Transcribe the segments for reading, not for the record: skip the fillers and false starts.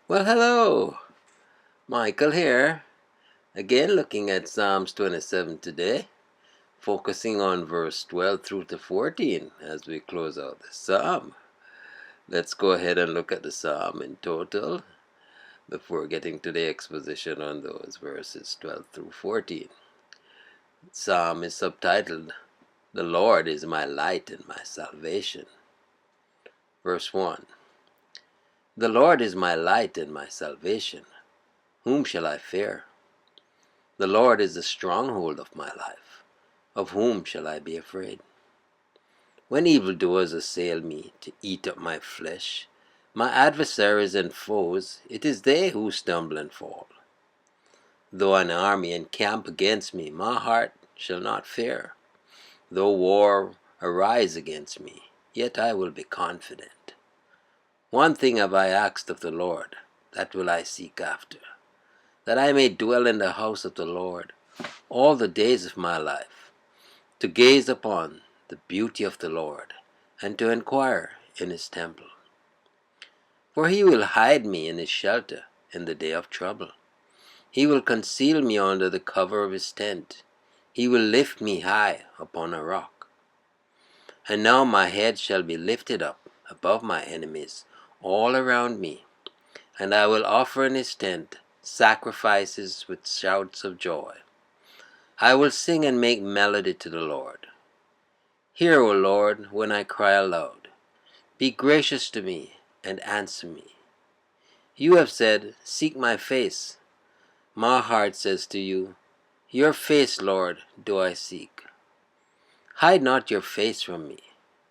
Well, hello, Michael here. Again, looking at Psalms 27 today, focusing on verse 12 through to 14 as we close out the psalm. Let's go ahead and look at the psalm in total before getting to the exposition on those verses 12 through 14. The psalm is subtitled, "The Lord is my light and my salvation." Verse 1. The Lord is my light and my salvation. Whom shall I fear? The Lord is the stronghold of my life. Of whom shall I be afraid? When evildoers assail me to eat up my flesh, my adversaries and foes, it is they who stumble and fall. Though an army encamp against me, my heart shall not fear. Though war arise against me, yet I will be confident. One thing have I asked of the Lord, that will I seek after, that I may dwell in the house of the Lord all the days of my life, to gaze upon the beauty of the Lord, and to inquire in his temple. For he will hide me in his shelter in the day of trouble. He will conceal me under the cover of his tent. He will lift me high upon a rock. And now my head shall be lifted up above my enemies all around me, and I will offer in his tent sacrifices with shouts of joy. I will sing and make melody to the Lord. Hear, O Lord, when I cry aloud. Be gracious to me and answer me. You have said, seek my face. My heart says to you, your face, Lord, do I seek. Hide not your face from me.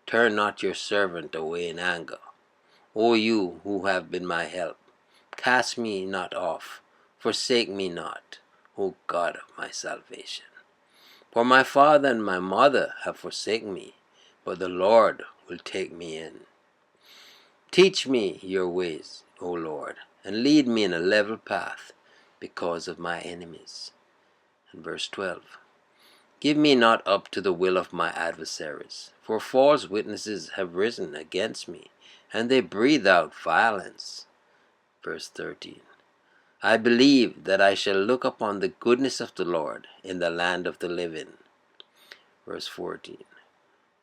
Turn not your servant away in anger. O you who have been my help, cast me not off, forsake me not, O God of my salvation. For my father and my mother have forsaken me, but the Lord will take me in. Teach me your ways, O Lord, and lead me in a level path because of my enemies. And verse 12. Give me not up to the will of my adversaries, for false witnesses have risen against me, and they breathe out violence. Verse 13. I believe that I shall look upon the goodness of the Lord in the land of the living. Verse 14.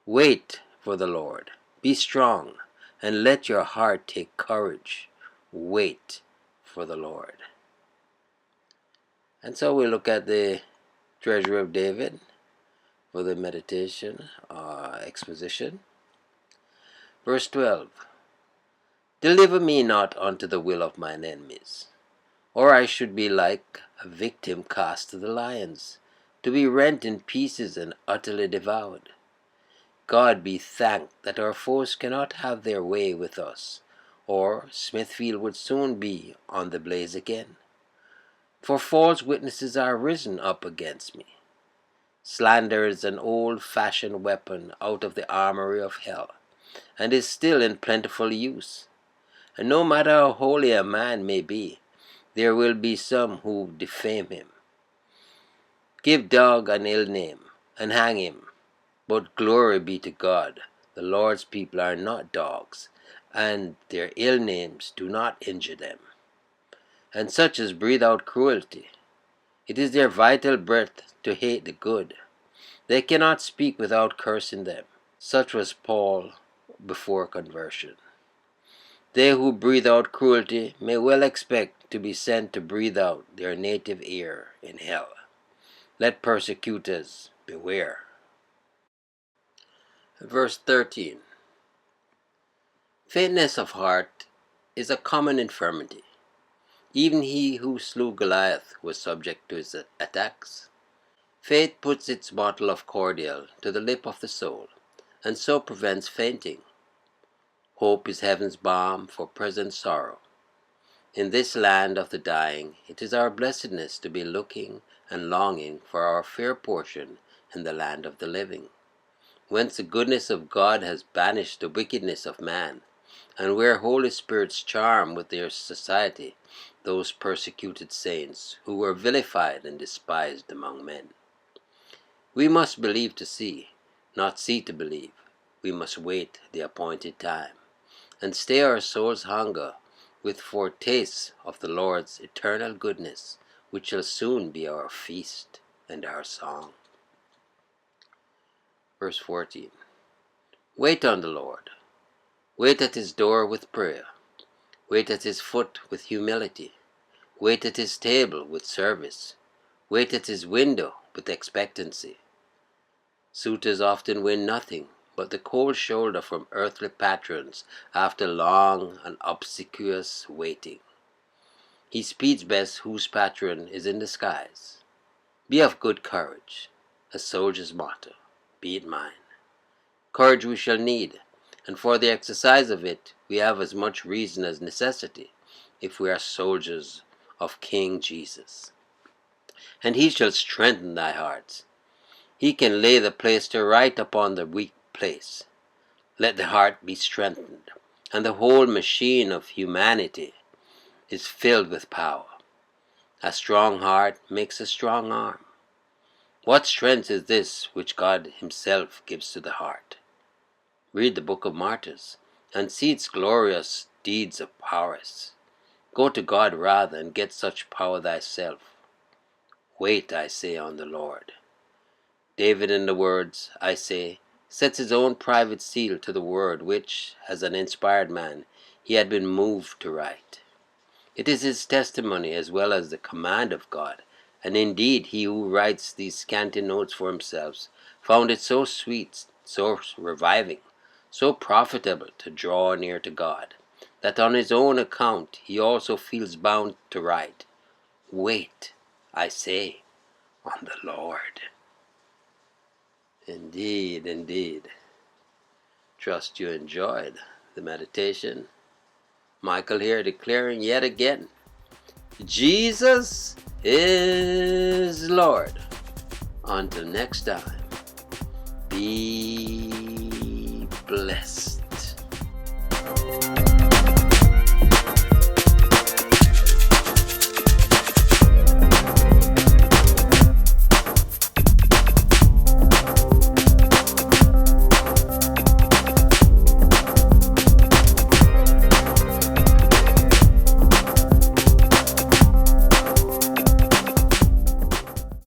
Wait for the Lord, be strong, and let your heart take courage. Wait for the Lord. And so we look at the treasure of David for the meditation, exposition. Verse 12. Deliver me not unto the will of mine enemies, or I should be like a victim cast to the lions, to be rent in pieces and utterly devoured. God be thanked that our foes cannot have their way with us, or Smithfield would soon be on the blaze again. For false witnesses are risen up against me. Slander is an old-fashioned weapon out of the armory of hell, and is still in plentiful use. And no matter how holy a man may be, there will be some who defame him. Give dog an ill name, and hang him. But glory be to God, the Lord's people are not dogs, and their ill names do not injure them. And such as breathe out cruelty, it is their vital breath to hate the good. They cannot speak without cursing them. Such was Paul before conversion. They who breathe out cruelty may well expect to be sent to breathe out their native air in hell. Let persecutors beware. Verse 13. Faintness of heart is a common infirmity. Even he who slew Goliath was subject to his attacks. Faith puts its bottle of cordial to the lip of the soul, and so prevents fainting. Hope is heaven's balm for present sorrow. In this land of the dying, it is our blessedness to be looking and longing for our fair portion in the land of the living, whence the goodness of God has banished the wickedness of man, and where Holy Spirits charm with their society those persecuted saints who were vilified and despised among men. We must believe to see, not see to believe. We must wait the appointed time, and stay our soul's hunger with foretastes of the Lord's eternal goodness, which shall soon be our feast and our song. Verse 14. Wait on the Lord. Wait at his door with prayer. Wait at his foot with humility. Wait at his table with service. Wait at his window with expectancy. Suitors often win nothing but the cold shoulder from earthly patrons after long and obsequious waiting. He speeds best whose patron is in the skies. Be of good courage, a soldier's motto, be it mine. Courage we shall need, and for the exercise of it we have as much reason as necessity, if we are soldiers of King Jesus. And he shall strengthen thy hearts. He can lay the plaister right upon the weak place. Let the heart be strengthened, and the whole machine of humanity is filled with power. A strong heart makes a strong arm. What strength is this which God himself gives to the heart? Read the Book of Martyrs, and see its glorious deeds of prowess. Go to God rather, and get such power thyself. Wait, I say, on the Lord. David, in the words, I say, sets his own private seal to the word which, as an inspired man, he had been moved to write. It is his testimony as well as the command of God, and indeed he who writes these scanty notes for himself found it so sweet, so reviving, so profitable to draw near to God, that on his own account he also feels bound to write, Wait, I say, on the Lord. Indeed, indeed. Trust you enjoyed the meditation. Michael here declaring yet again, Jesus is Lord. Until next time, be blessed.